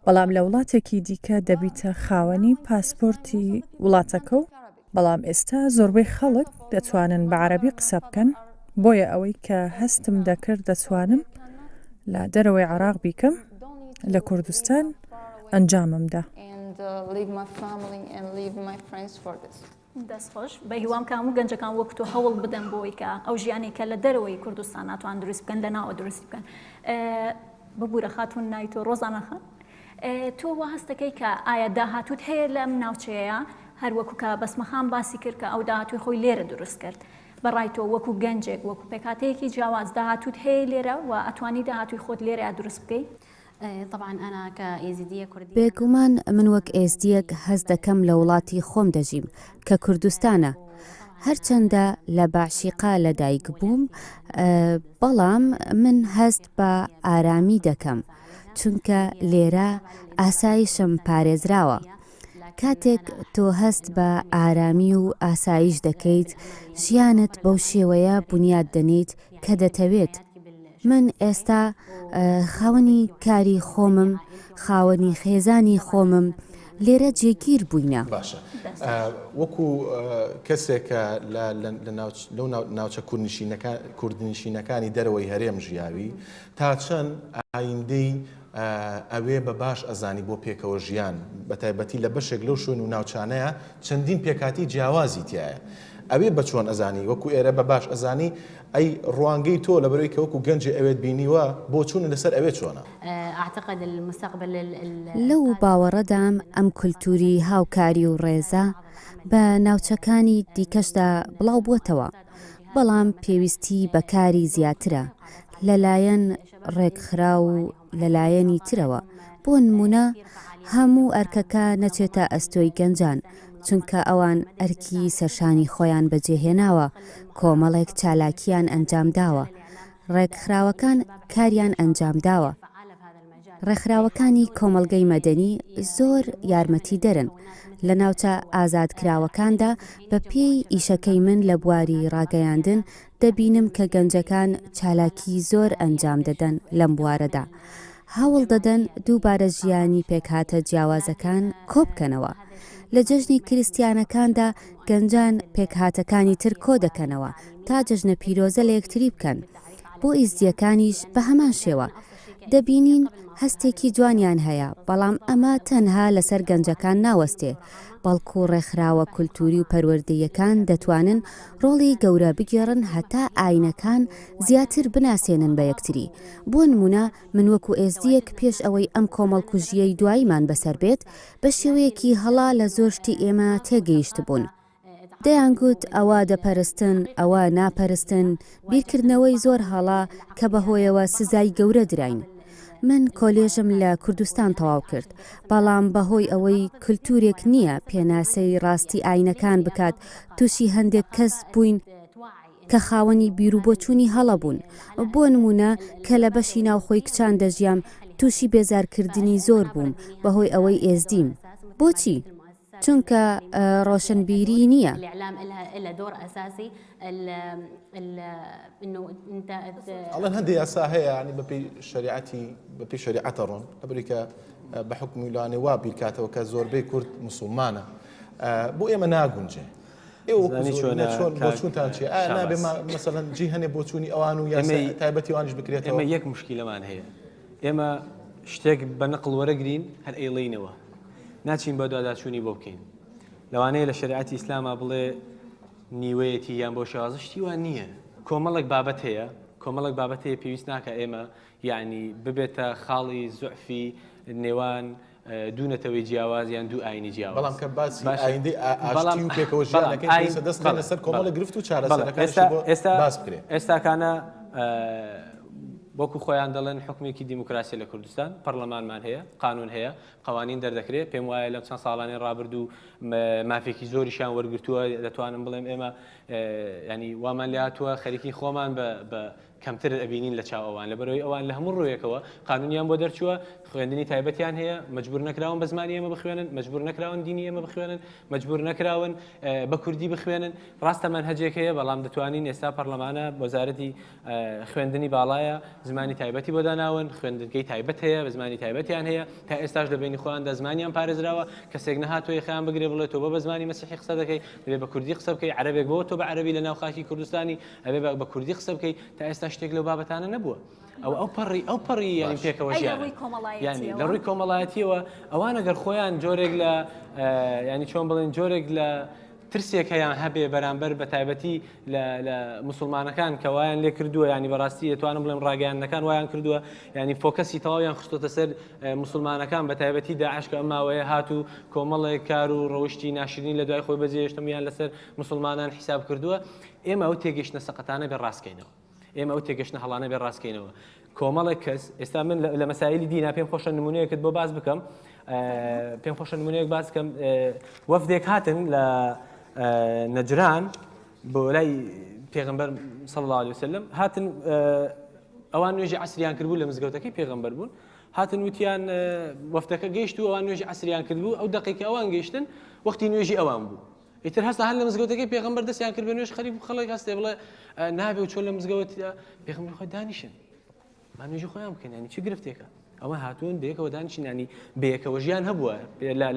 بەڵام لە وڵاتێکی دیکە دەبیتە خاوەنی پاسپۆرتی وڵاتەکە و بەڵام ئێستا زۆربەی خەڵک دەتوانن بە عەرەبی قسە بکەن بۆیە ئەوەی کە هەستم دەکرد دەتوانم لە دەرەوەی عێراق بیکەم لە کوردستان ئەنجاممدا دەستخۆش بە هیوام کام و گەنجەکان وەک تۆ هەوڵ بدەن بۆی کە ئەو ژیانی کە لە دەرەوەی کوردستان ناتوان دروست بکەن لە ناوە دروست بکەن ببوورە خاتون ناوی تۆ ڕۆزانە خان تۆ وا هەستەکەی کە ئایا داهاتوت هەیە لەم ناوچەیە هەروەکو کە بەسمەخان باسی کرد کە ئەو داهاتوی خۆی لێرە دروست کرد بەڕای تۆ وەکو گەنجێک وەکو پێکاتەیەکی جیاواز داهاتوت هەیە لێرە و ئەتوانی داهاتوی خۆت لێرە دروست بکەیت طبعا أنا كإيزيدية كردية بێگومان من وەک ئێزدیەک هەز دەکەم لە وڵاتی خۆم دەژیم کە کوردستانە هەرچەندە لە باشیقا لەدایک بووم بەڵام من هەست بە ئارامی دەکەم چونکە لێرە ئاسایشم پارێزراوە کاتێک تۆ هەست بە ئارامی و ئاسایش دەکەیت ژیانت بەو شێوەیە بنیاد دەنیت کە دەتەوێت من ئێستا خاوەنی کاری خۆمم خاوەنی خێزانی خۆمم لێرە جێگیر بووینە. باشە وەکو کەسێکە لەو ناوچە کوردنشینەکانی دەرەوەی هەرێم ژیاوی تا چەند ئایندەی ئەوێ بە باش ئەزانی بۆ پێکەوە ژیان بە تایبەتی لە بەشێک لەو شوێن و ناوچانەیە چەندین پێکاتی جیاوازی تایە ئەوێ بە چۆن ئەزانی وەکو ئێرە بە باش ئەزانی ئەی ڕوانگەی تۆ لە بەرەوەی کە وەکو گەنجی ئەوێت بینیوە بۆ چوون لەسەر ئەوێ چۆنە لەو باوەڕەدام ئەم کولتوری هاوکاری و ڕێزە بە ناوچەکانی دیکەشدا بڵاو بووتەوە بەڵام پێویستی بەکاری زیاترە لەلایەن ڕێکخرا و لەلایەنی ترەوە بۆ نمونە هەموو ئەرکەکە نەچێتە ئەستۆی گەنجان چونکە ئەوان ئەرکی سەرشانی خۆیان بەجێهێناوە کۆمەڵێک چالاکیان ئەنجامداوە ڕێکخراوەکان کاریان ئەنجامداوە ڕێکخراوەکانی کۆمەڵگەی مەدەنی زۆر یارمەتی دەرن لە ناوچە ئازادکراوەکاندا بە پێی ئیشەکەی من لە بواری ڕاگەیاندن دەبینم کە گەنجەکان چالاکی زۆر ئەنجام دەدەن لەم بوارەدا هەوڵ دەدەن دووبارە ژیانی پێکهاتە جیاوازەکان کۆبکەنەوە لە جەژنی کریسیانەکاندا گەنجان پێکهاتەکانی تر کۆ دەکەنەوە تا جەژنە پیرۆزە لە یەکتری بکەن بۆ ئیزدیەکانیش بە هەمان شێوە دەبینین هەستێکی جوانیان هەیە بەڵام ئەمە تەنها لەسەر گەنجەکان ناوەستێ بەڵکو ڕێکخراوە کولتوری و پەروەردەیەکان دەتوانن ڕۆڵی گەورە بگێڕن هەتا ئاینەکان زیاتر بناسێنن بە یەکتری بۆ نمونە من وەکو ئێزدیەک پێش ئەوەی ئەم کۆمەڵکوژیەی دواییمان بەسەر بێت بە شێوەیەکی هەڵا لە زۆر شتی ئێمە تێگەیشت بوون دەیانگوت ئەوە دەپەرستن ئەوە ناپەرستن بیرکردنەوەی زۆر هەڵا کە بەهۆیەوە سزای گەورە دراین من کۆلێژم لە کوردستان تەواو کرد بەڵام بەهۆی ئەوەی کولتورێک نییە پێناسەی ڕاستی ئاینەکان بکات تووشی هەندێک کەس بووین کە خاوەنی بیرروبۆچوونی هەڵە بوون بۆ نمونە کە لە بەشی ناوخۆی کچان دەژیام تووشی بێزارکردنی زۆر بووم بەهۆی ئەوەی ئێزدیم بۆچی؟ چونکە ڕۆشنبیری نییە ئەڵەن هەندێک یاسا هەیە ینی بەپی شریعەتە ڕۆن ئەبریکە بە حکمی لەوانێ وا بیرکاتەوە کە زۆربەی کورد موسڵمانە بۆ ئێمە ناگونجێ چۆنتان چێ نابێ مەسەڵەن جی هەنێ بۆچوونی ئەوان و تایبەتی وانش بکرێت ئێمە یەک مشکیلەمان هەیە ئێمە شتێک بە نەقڵ وەرەگرین هەر ئەیڵینەوە ناچین بە دواداچوونی بۆ بکەین لەوانەیە لە شریعەتی ئیسلامە بڵێ نیوەیەتی یان بۆ شازشتی وان نییە کۆمەڵێک بابەت هەیە کۆمەڵێک بابەت هەیە پێویست ناکە ئێمە یعنی ببێتە خاڵی زوعفی نێوان دوونەتەوەی جیاوازیان دوو ئاینی جیاواز بەڵام کە باسی ئایندەی ئاشتی و پێکەوە ژیانەکەی دەستکەن لەسەر کۆمەڵێک گرفت و چارەسەرەکانیش بۆ باس بکرێت ئێستاکانە وەکو خۆیان دەڵێن حکومێکی دیموکراسی لە کوردستان پەرلەمانمان هەیە قانون هەیە قوانین دەردەکرێت پێم وایە لەم چەند ساڵانی ڕابردوو مافێکی زۆریشان وەرگرتووە دەتوانم بڵێم ئێمە ینی وامان لاتووە خەریکی خۆمان بە کەمتر ئەبینین لە چاوەوان لە بەرەوەی ئەوان لە هەموو ڕوویەکەوە قانونیان بۆ دەرچووە خوێندنی تایبەتیان هەیە مەجبور نەکراون بە زمانی ئێمە بخوێنن مەجبور نەکراون دینی ئێمە بخوێنن مەجبور نەکراون بە کوردی بخوێنن ڕاستە منهەجێک هەیە بەڵام دەتوانین ئێستا پەرلەمانە وەزارەتی خوێندنی باڵایە زمانی تایبەتی بۆ داناون خوێندنگەی تایبەت هەیە بە زمانی تایبەتیان هەیە تا ئێستاش لە بینی خۆیاندا زمانیان پارێزراوە کەسێک نەهاتووی خەیان بگرێ بڵێت تۆ بە زمانی مەسیحی قسە دەکەی دەبێت بە کوردی قسە بکەی عەرەبێک بۆ تۆ بە عەرەبی لە ناو خاکی کوردستانی ئەبێ بە کوردی قسە بکەی تا ئێستا شتێک لەو بابەتانە نەبووە ئەو پەڕی ینی پێکەوە ژیان ینی لە ڕووی کۆمەڵایەتیەوە ئەوان ئەگەر خۆیان جۆرێک لە ینی چۆن بڵێن جۆرێک لە ترسێک هەیان هەبێ بەرامبەر بە تایبەتی لە موسڵمانەکان کە وایان لێ کردووە ینی بەڕاستی دەتوانم بڵێم ڕاگەیاندنەکان وایان کردووە ینی فۆکەسی تەواویان خستۆتە سەر موسڵمانەکان بە تایبەتی داعش کە ئەماوەیە هاتوو کۆمەڵێک کار و ڕەوشتی ناشرین لە دوای خۆی بەجێهێشتمیان لەسەر موسڵمانان حیساب کردووە ئێمە ئەو تێگەشتنە سەقەتانە بێ ڕاستکەینەوە ئێمە ئەو تێگەشتنە هەڵانە بێ ڕاستکەینەوە کۆمەڵێک کەس ئێستا من لە مەسایلی دینا پێم خۆشە نمونەیەکت بۆ باز بکەم پێم خۆشە نمونەیەک باز بکەم وەفدێک هاتن لە نەجران بۆ لای پێغەمبەر صلی الله علیه وسلم هاتن ئەوان نوێژی عەسریان کردبوو لە مزگەوتەکەی پێغەمبەر بوون هاتن وتیان وەفتەکە گەیشت و ئەوان نوێژی عەسریان کردبوو ئەو دقیقە ئەوان گەیشتن وەختی نوێژی ئەوان بوو ئیتر هەستا هەر لە مزگەوتەکەی پێغەمبەر دەستیان کرد بە نوێژ خەریک خەڵک هەستێ بڵێ نابێ و چۆن لە مزگەوت پێغەمبەر خۆی دانیشن با نوێژی خۆیان بکەن ینی چی گرفتێکە ئەوە هاتوون بەیەکەوە دانیشین ینی بەیەکەوە ژیان هەبووە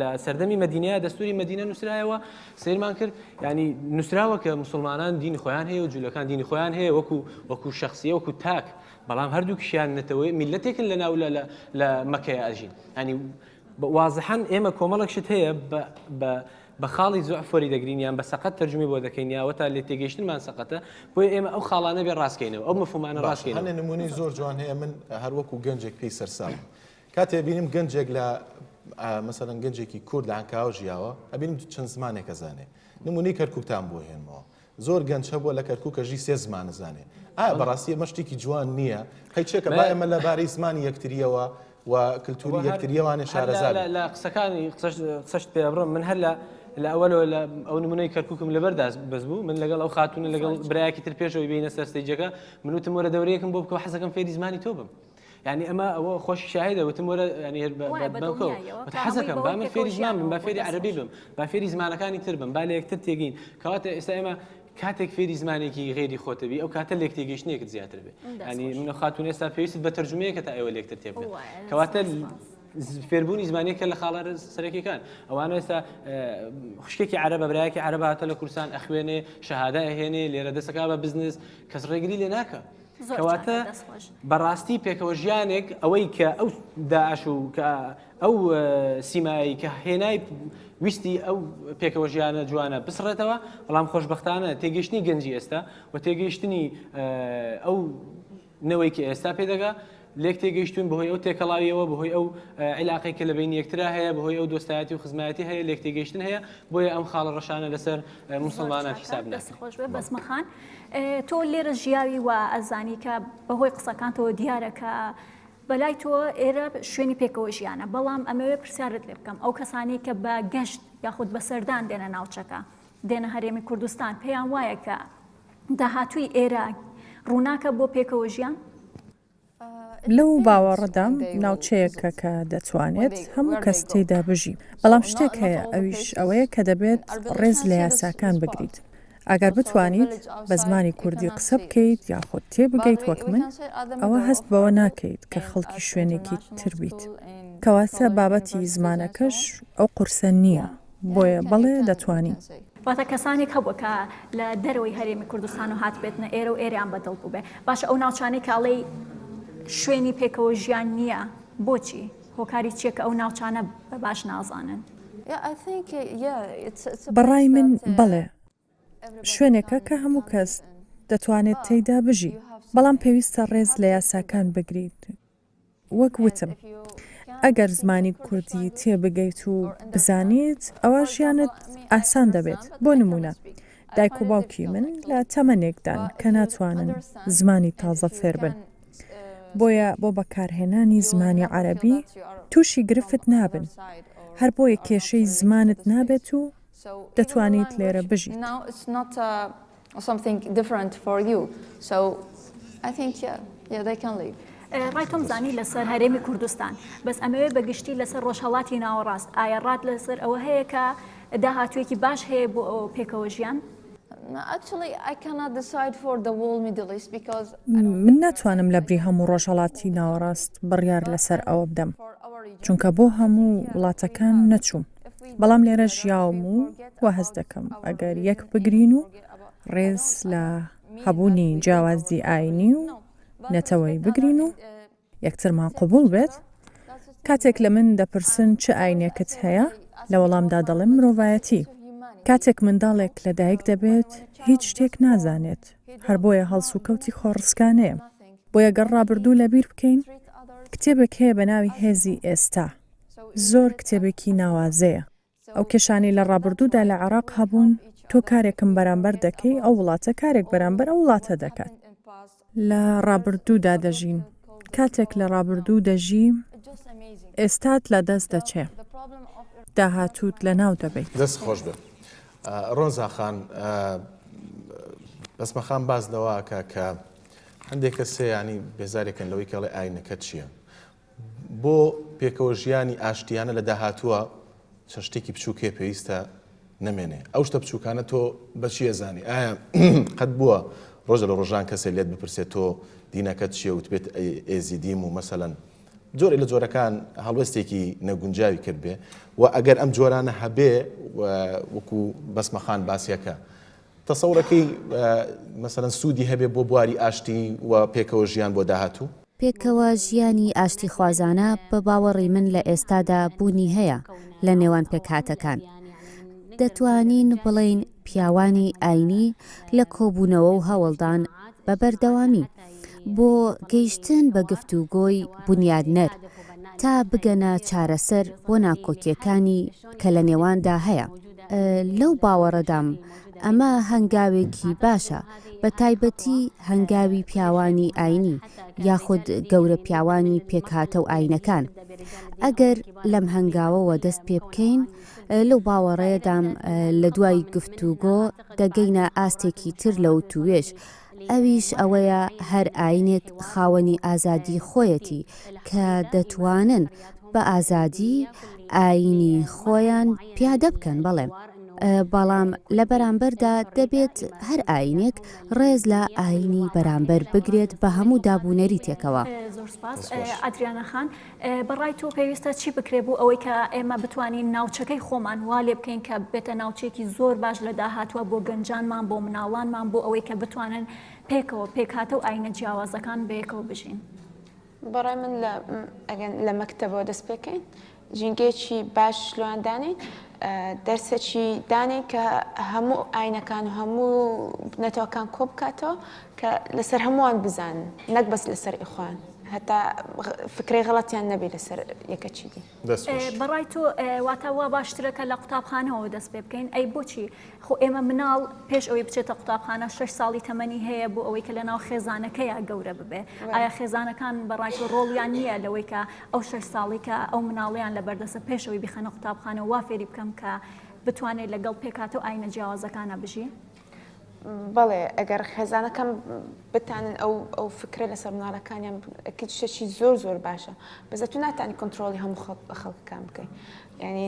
لە سەردەمی مەدینەیە دەستوری مەدینە نووسرایەوە سیرمان کرد ینی نووسراوە کە مسلمانان دینی خۆیان هەیە و جوولەکان دینی خۆیان هەیە وەکو شخصیە وەکو تاک بەڵام هەردوو کشیان نەتەوەی میلەتێکن لە ناو لە مەکەیە ئەژین ینی وازحان ئێمە کۆمەڵک شت هەیە بە خاڵی زوعفۆری دەگرینیان بە سەقەت تەرجمەی بۆ دەکەین یاوەتا لێ تێگەیشتنمان سەقەتە بۆی ئێمە ئەو خاڵانە بێ ڕاستکەینەوە ئەو مەفهومانە ڕاستکەین. هەنێ نمونەی زۆر جوان هەیە من هەروەکو گەنجێک پێی سەرسام کاتێ بینیم گەنجێک لە مەسەڵەن گەنجێکی کورد لە ئەنکاو ژیاوە ئەبینیم چەند زمانێک ئەزانێ نمونەی کەرکووکتان بۆ هێنمەوە زۆر گەنج هەبووە لە کەرکووکە ژی 3 زمان زانێ بەڕاستی مەشتێکی جوان نییە هیچێکە با ئێمە لەبارەی زمانی یەکتریەوە و کللتوری یەکتریەوانێ شارەزار لە قسەکانی قسەشت پێ بڕم من هەر لە ئەوەلەوە لە ئەو نمونەی کەرکووکم لەبەرداز بەس بوو من لەگەڵ ئەو خاتونە لەگەڵ برایەکی تر پێشەوەی بینە سەرستەیجەکە من وتم وەرە دەورەیەکم بۆ بکەوە حەزەکەم فێری زمانی تۆ بم يعني ئەمە ئەوە خۆشی شاهدە وتم وەرە ینی حەزەکەم با من فێری زمان بم با فێری عەرەبی بم با فێری زمانەکانی تر بم با لە یەکتر تێگەین کەواتە ئێستا ئێمە کاتێک فێری زمانێکی غێری خۆتەبی ئەو کاتە لێک تێگەیشتنێکت زیاتر بێ ینی منە خاتون ئێستا پێویست بە تەرجمەیەکە تا ئێوە لێکتر تێبێت کەواتە فێربوونی زمانێکە لە خاڵە سەرەکیەکان ئەوانە ئێستا خوشکێکی عەرەبە برایەکی عەرەبە هاتە لە کوردستان ئەخوێنێ شەهادە ئەهێنێ لێرە دەسەکا بە بزنس کەس ڕێگری لێ ناکە کەواتە بەڕاستی پێکەوە ژیانێک ئەوەی کە ئەو داعش و کە ئەو سیمایی کە هێنای ویستی ئەو پێکەوە ژیانە جوانە بسڕێتەوە بەڵام خۆشبەختانە تێگەیشتنی گەنجی ئێستا و تێگەیشتنی ئەو نەوەیکی ئێستا پێدەگا لێک تێگەیشتون بەهۆی ئەو تێکەڵاویەوە بەهۆی ئەو عیلاقی کە لە بینی یەکترا هەیە بەهۆی ئەو دۆستایەتی و خزمەتی هەیە لێک تێگەیشتن هەیە بۆیە ئەم خاڵە ڕەشانە لەسەر مسلمانان حساب ناکرێت. بەسمەخان تۆ لێرە ژیاوی و ئەزانی کە بەهۆی قسەکانتەوە دیارەکە بەلای تۆ ئێرە شوێنی پێکەوە ژیانە بەڵام ئەمەوێ پرسیارت لێ بکەم ئەو کەسانی کە بە گەشت یاخود بە سەردان دێنە ناوچەکە دێنە هەرێمی کوردستان پێیان وایە کە داهاتووی ئێرە ڕووناکە بۆ پێکەوە ژیان؟ لەو باوەڕەدام ناوچەیەکە کە دەتوانێت هەموو کەس تێدا بژی بەڵام شتێک هەیە ئەویش ئەوەیە کە دەبێت ڕێز لە یاساکان بگریت ئەگەر بتوانیت بە زمانی کوردی قسە بکەیت یاخود تێبگەیت وەک من ئەوە هەست بەوە ناکەیت کە خەڵکی شوێنێکی تر بیت کەواتە بابەتی زمانەکەش ئەو قورسە نییە بۆیە بەڵێ دەتوانین. واتە کەسانێک هەبووە کە لە دەرەوەی هەرێمی کوردستان و هات بێتنە ئێرە و ئێریان بەدڵ بوو بێ باشە ئەو ناوچانەی کاڵەی شوێنی پێکەوە ژیان نییە بۆچی هۆکاری چیەکە ئەو ناوچانە بە باش نازانن؟ بەڕای من بەڵێ شوێنێکە کە هەموو کەس دەتوانێت تێیدا بژی بەڵام پێویستە ڕێز لە یاساکان بگریت وەک وتم ئەگەر زمانی کوردی تێبگەیت و بزانیت ئەوە ژیانت ئاسان دەبێت بۆ نمونە دایک و باوکی من لە تەمەنێکدان کە ناتوانن زمانی تازە فێر بن بۆیە بۆ بەکارهێنانی زمانی عەرەبی تووشی گرفت نابن هەر بۆیە کێشەی زمانت نابێت و دەتوانیت لێرە بژیت. ڕایتۆم زانی لەسەر هەرێمی کوردستان بەس ئەمەوێ بەگشتی لەسەر ڕۆژهەڵاتی ناوەڕاست ئایا ڕات لەسەر ئەوە هەیە کە داهاتوێکی باش هەیە بۆ ئەو پێکەوە ژیان؟ من ناتوانم لە بری هەموو ڕۆژهەڵاتی ناوەڕاست بڕیار لەسەر ئەوە بدەم چونکە بۆ هەموو وڵاتەکان نەچووم بەڵام لێرە ژیاوم و هەست دەکەم ئەگەر یەک بگرین و ڕێز لە هەبوونی جیاوازی ئاینی و نەتەوەی بگرین و یەکترمان قبول بێت کاتێک لە من دەپرسن چه ئاینێکت هەیە لە وەڵامدا دەڵێم مرۆڤایەتی کاتێک منداڵێک لەدایک دەبێت هیچ شتێک نازانێت هەر بۆیە هەڵس و کەوتی خۆڕسکانەیە بۆیە گەڕ ڕابردوو لەبیر بکەین کتێبێک هەیە بە ناوی هێزی ئێستا زۆر کتێبێکی ناوازەیە ئەو کێشانی لە ڕابردوودا لە عێراق هەبوون تۆ کارێکم بەرامبەر دەکەی ئەو وڵاتە کارێک بەرامبەر ئەو وڵاتە دەکات لە ڕابردوودا دەژین کاتێک لە ڕابردوو دەژی ئێستات لە دەست دەچێ داهاتوت لە ناو دەبێت. دەست خۆش بێت. ڕۆنزا خان بەسمەخان باز لەوەکە کە هەندێک کەسێ ینی بێزارێکن لەوەی کەڵێ ئاینەکە چییە بۆ پێکەوە ژیانی ئاشتیانە لە داهاتووە چەند شتێکی بچووکێ پێویستە نەمێنێ ئەو شتە بچووکانە تۆ بەچیە زانی ئایا قەت بووە ڕۆژە لە ڕۆژان کەسێک لێت بپرسێت تۆ دینەکەت چییە وت بێت ئێزیدیم و مەسەلەن جۆرە لە جۆرەکان هەڵوەستێکی نەگونجاوی کرد بێ و ئەگەر ئەم جۆرانە هەبێ وەکو بەسمەخان باسیەکە تەسەورەکەی مەسەرەن سوودی هەبێ بۆ بواری ئاشتی و پێکەوە ژیان بۆ داهاتوو پێکەوە ژیانی ئاشتی خوازانە بە باوەڕی من لە ئێستادا بوونی هەیە لە نێوان پێکهاتەکان. دەتوانین بڵێین پیاوانی ئاینی لە کۆبوونەوە و هەوڵدان بە بەردەوامی بۆ گەیشتن بە گفتوگۆی بنیادنەر تا بگەنە چارەسەر بۆ ناکۆکیەکانی کە لە نێواندا هەیە. لەو باوەڕەدام ئەمە هەنگاوێکی باشە بە تایبەتی هەنگاوی پیاوانی ئاینی یاخود گەورە پیاوانی پێکهاتە و ئاینەکان. ئەگەر لەم هەنگاوەوە دەست پێ بکەین لەو باوەڕەیەدام لە دوای گفتوگۆ دەگەینە ئاستێکی تر لەو توێش. ئەویش ئەوەیە هەر ئاینێک خاوەنی ئازادی خۆیەتی کە دەتوانن بە ئازادی ئاینی خۆیان پیادە بکەن بەڵێم. بەڵام لە بەرامبەردا دەبێت هەر ئاینێک ڕێز لە ئاینی بەرامبەر بگرێت بە هەموو دابوونەری تێکەوە. زۆر سپاس ئادریانەخان بەڕای تۆ پێویستە چی بکرێ بوو ئەوەی کە ئێمە بتوانین ناوچەکەی خۆمان وا لێ بکەین کە بێتە ناوچێکی زۆر باش لە داهاتوە بۆ گەنجانمان بۆ مناڵانمان بۆ ئەوەی کە بتوانن پێکەوە پێکهاتە و ئاینە جیاوازەکان بەیەکەوە بژین. بەڕای من لە مەکتەبەوە دەست پێکەین ژینگەیەکی باش لەواندانین دەرسێکی دانین کە هەموو ئاینەکان و هەموو نەتەوەکان کۆ بکاتەوە کە لەسەر هەمووان بزانن نەک بەس لەسەر ئیخوان هەتا فکرەی غەڵەتیان نەبی لەسەر یەکەچی دی. بەڕای تۆ واتە وا باشترەکە لە قوتابخانەوە دەست پێ بکەین ئەی بۆچی خۆ ئێمە مناڵ پێش ئەوەی بچێتە قوتابخانە 6 ساڵی تەمەنی هەیە بۆ ئەوەی کە لە ناو خێزانەکەیە گەورە ببێ. ئایا خێزانەکان بەڕای تۆ ڕۆڵیان نییە لەوەی کە ئەو 6 ساڵی کە ئەو مناڵیان لە بەردەسە پێش ئەوەی بخەنە قوتابخانە وا فێری بکەم کە بتوانێت لەگەڵ پێکهاتە و ئاینە جیاوازەکانە بژی؟ بەڵێ ئەگەر خێزانەکەم بتانن ئەو فکرە لەسەر مناڵەکانیان شتێکی زۆر باشە بەزە تو ناتانی کۆنتترۆلی هەموو خەڵکەکان بکەین یعنی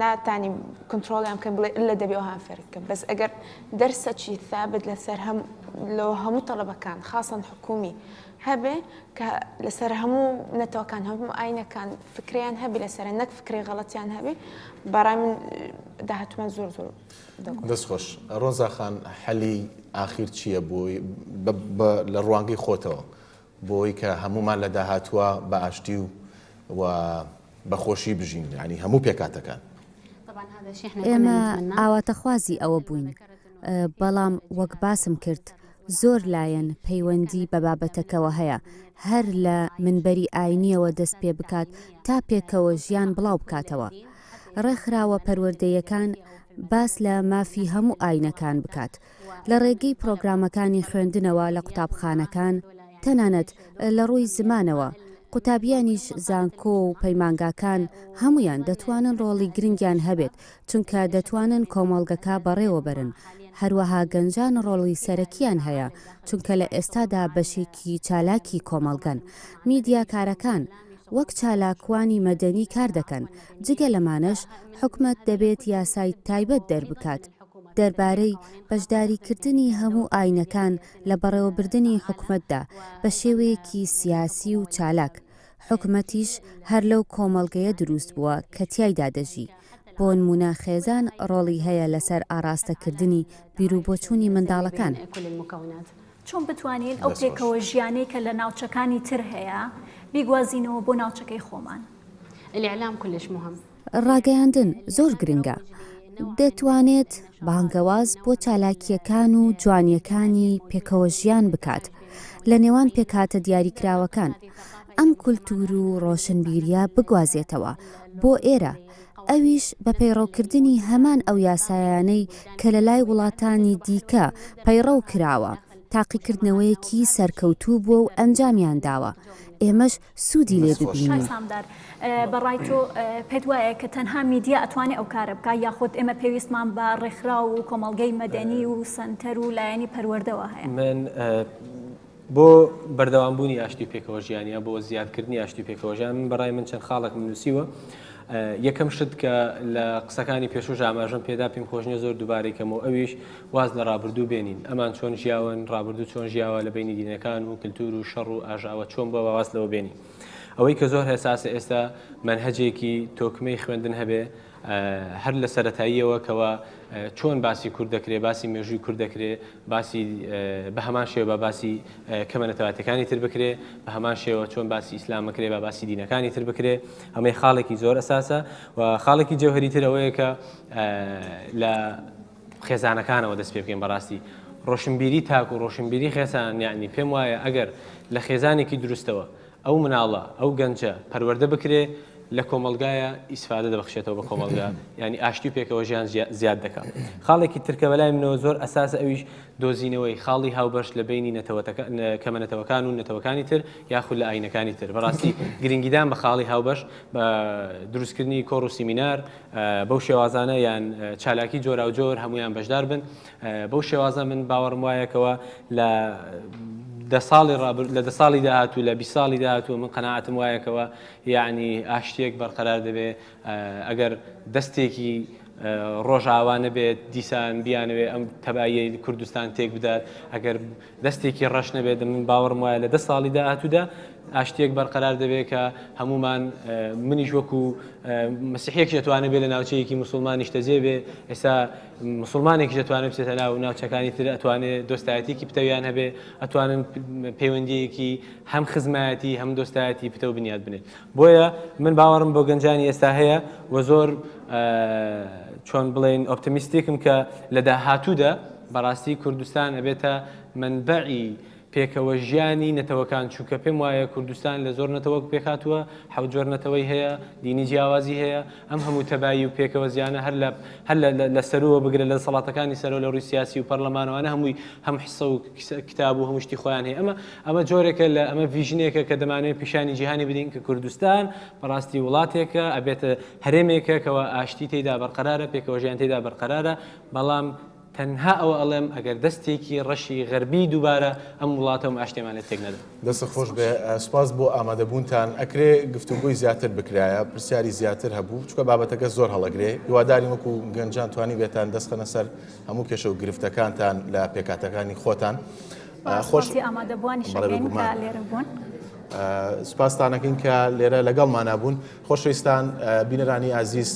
ناتانی کۆنتترۆلیان بکەین بڵێ لە دەبێ ئەوان فێر بکەم بەس ئەگەر دەرسەکی ثابت لەسەر هەموو تەڵەبەکان خاصن حکومی هەبێ کە لەسەر هەموو نەتەوەکان هەموو ئاینەکان فکریان هەبی لەسەر نەک فکری غەڵەتیان هەبی بەڕای من داهاتومان زۆر دەستخۆش. ڕۆزاخان حەلی ئاخیر چییە بۆی لە ڕوانگەی خۆتەوە بۆی کە هەمومان لە داهاتوە بە ئاشتی و بەخۆشی بژین ینی هەموو پێکاتەکان. ئێمە ئاواتەخوازی ئەوە بووین بەڵام وەک باسم کرد زۆر لایەن پەیوەندی بە بابەتەکەوە هەیە هەر لە منبەری ئاینیەوە دەست پێ بکات تا پێکەوە ژیان بڵاو بکاتەوە. ڕێکخراوە پەروەردەیەکان باس لە مافی هەموو ئاینەکان بکات لە ڕێگەی پرۆگرامەکانی خوێندنەوە لە قوتابخانەکان تەنانەت لە ڕووی زمانەوە قوتابیانیش زانکۆ و پەیمانگاکان هەمویان دەتوانن ڕۆڵی گرنگیان هەبێت چونکە دەتوانن کۆمەڵگەکە بەڕێوە بەرن. هەروەها گەنجان ڕۆڵی سەرەکیان هەیە چونکە لە ئێستادا بەشێکی چالاکی کۆمەڵگەن میدیاکارەکان وەک چالاکوانی مەدەنی کار دەکەن. جگە لەمانەش حکومەت دەبێت یاسای تایبەت دەربکات دەربارەی بەشداریکردنی هەموو ئاینەکان لە بەڕێوەبردننی حکومەتدا بە شێوەیەکی سیاسی و چالاک. حکومەتیش هەر لەو کۆمەڵگەیە دروست بووە کە تیایدا دەژی. بۆ نمونە خێزان ڕۆڵی هەیە لەسەر ئاراستەکردنی بیرروبۆچوونی منداڵەکان. چۆن بتوانین ئەو پێکەوە ژیانەی کە لە ناوچەکانی تر هەیە بیگوازینەوە بۆ ناوچەکەی خۆمان؟ الإعلام كلش مهم. ڕاگەیاندن زۆر گرنگە. دەتوانێت بانگەواز بۆ چالاکیەکان و جوانیەکانی پێکەوە ژیان بکات لە نێوان پێکهاتە دیاریکراوەکان. ئەم کولتور و ڕۆشنبیریە بگوازێتەوە بۆ ئێرە. ئەویش بە پەیڕەوکردنی هەمان ئەو یاسایانەی کە لە لای وڵاتانی دیکە پەیڕەو کراوە تاقیکردنەوەیەکی سەرکەوتوو بووە و ئەنجامیان داوە. ئێمەش سوودی لێ ببینین. بەڕای تۆ پێت وایە کە تەنها میدیا ئەتوانێت ئەو کارە بکە یاخود ئێمە پێویستمان بە ڕێکخرا و کۆمەڵگەی مەدەنی و سنتەر و لایەنی پەروەردەوە هەیە؟ من بۆ بەردەوامبوونی ئاشتی پێکەوە ژیانە بۆ زیادکردنی ئاشتی پێکەوە ژیان من بەڕای من چەند خاڵێک نووسیوە. یەکەم شت کە لە قسەکانی پێشوو ئاماژەم پێدا پێم خۆشنیە زۆر دووبارێکەمەوە ئەویش واز لە ڕابردوو بێنین. ئەمان چۆن ژیاون ڕابردوو چۆن ژیاوە لە بینی دینەکان و کللتور و شەڕ و ئاژاوە چۆن بە واز لەوە بێنی. ئەوەی کە زۆر حساسە ئێستا منهەجێکی تۆکمەی خوێندن هەبێ هەر لە سەرەتاییەوە کەەوە چۆن باسی کورد دەکرێت باسی مێژووی کورد دەکرێت باسی بە هەمان شێوە بە باسی کەمەنەتەواتەکانی تر بکرێت بە هەمان شێوە چۆن باسی ئیسلام بکرێت بە باسی دینەکانی تر بکرێت ئەمەی خاڵێکی زۆر ئەساسە و خاڵێکی جەوهەری تر ئەوەیە کە لە خێزانەکانەوە دەست پێ بکەین بەڕاستی ڕۆشنبیری تاک و ڕۆشنبیری خێزان یعنی پێم وایە ئەگەر لە خێزانێکی دروستەوە ئەو مناڵە ئەو گەنجە پەروەردە بکرێ لە کۆمەلگایە ئیسفادە دەبخشێتەوە بە کۆمەلگا ینی ئاشتی و پێکەوە ژیان زیاد دەکات خاڵێکی ترکە بەلای منەوە زۆر ئەساسە ئەویش دۆزینەوەی خاڵی هاوبەش لە بینی کەمەنەتەوەکان و نەتەوەکانی تر یاخود لە ئاینەکانی تر بەڕاستی گرنگیدان بە خاڵی هاوبەش بە دروستکردنی کۆڕ و سیمینار بەو شێوازانە یان چالاکی جۆرا و جۆر هەمویان بەشدار بن بەو شێوازە من باوەڕم وایەکەوە لە لە 10 ساڵی داهاتوو لە 20 ساڵی داهاتوو من قەناعەتم وایەکەوە یعنی ئاشتێک بەرقەرار دەبێت ئەگەر دەستێکی ڕۆژاوانە بێت دیسان بیانوێ ئەم تەباییەی کوردستان تێک بدات ئەگەر دەستێکی ڕەش نەبێت من باوەڕم وایە لە 10 ساڵی داهاتوودا ئاشتێک بەرقەرار دەبێت کە هەمومان منیش وەکو مەسیحێک دەتوانێت بێت لە ناوچەیەکی موسڵمانیش تەجێ بێ ئێستا مسلمانێکی دەتوانێت بچێتە ناو ناوچەکانی تر ئەتوانێت دۆستایەتێکی پتەویان هەبێ ئەتوانن پەیوەندیەکی هەم خزمایەتی هەم دۆستایەتی پتە و بنیاد بنێت بۆیە من باوەڕم بۆ گەنجانی ئێستا هەیە و زۆر چۆن بڵێن ئۆپتیمیستێکم کە لە داهاتوودا بەڕاستی کوردستان ئەبێتە منبعی پێکەوە ژیانی نەتەوەکان چونکە پێم وایە کوردستان لە زۆر نەتەوەک پێکاتووە حەوت جۆر نەتەوەی هەیە دینی جیاوازی هەیە ئەم هەموو تەبایی و پێکەوە زیانە هەر لە سەرەوە بگرە لە سەڵاتەکانی سەرەوە لە ڕووی سیاسی و پەرلەمانەوانە هەمووی هەم حیسە و کتاب و هەموو شتی خۆیان هەیە ئەمە جۆرێکە لە ئەمە ڤیژنێکە کە دەمانوێت پیشانی جیهانی بدەین کە کوردستان بەڕاستی وڵاتێکە ئەبێتە هەرێمێکە کەەوە ئاشتی تێیدا بەرقەرارە پێکەوە ژیان تێیدا بەرقەرارە بەڵام تەنها ئەوە ئەڵێم ئەگەر دەستێکی ڕەشی غەربی دووبارە ئەم وڵاتە و ئاشتێمانێت تێک نەدەن دەست خۆش بێ سپاس بۆ ئامادەبوونتان ئەکرێ گفتوگوی زیاتر بکرایە پرسیاری زیاتر هەبوو چکە بابەتەکە زۆر هەڵەگرێ هیواداری وەکو گەنجان توانی بێتان دەستخەنە سەر هەموو کێشە و گرفتەکانتان لە پێکاتەکانی خۆتان خۆشی ئامادەبوانی شەکەین کە لێرە بوون سپاستانەکەین کە لێرە لەگەڵمان بوون خۆشەویستان بینەرانی ئازیز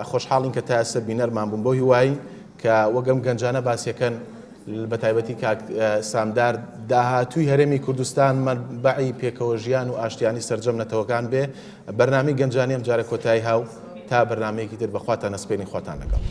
خۆشحاڵین کە تا ئێستا بینەرمان بوون بۆ هیوایی کە وەگەم گەنجانە باسیەکەن بە تایبەتی کاک سامدار داهاتووی هەرێمی کوردستان مەنبەعی پێکەوە ژیان و ئاشتیانی سەرجەم نەتەوەکان بێ بەرنامەی گەنجانی ئەم جارە کۆتایی هاو تا بەرنامەیەکی تر بەخواتان ئەسپێنی خۆتان لەگەڵ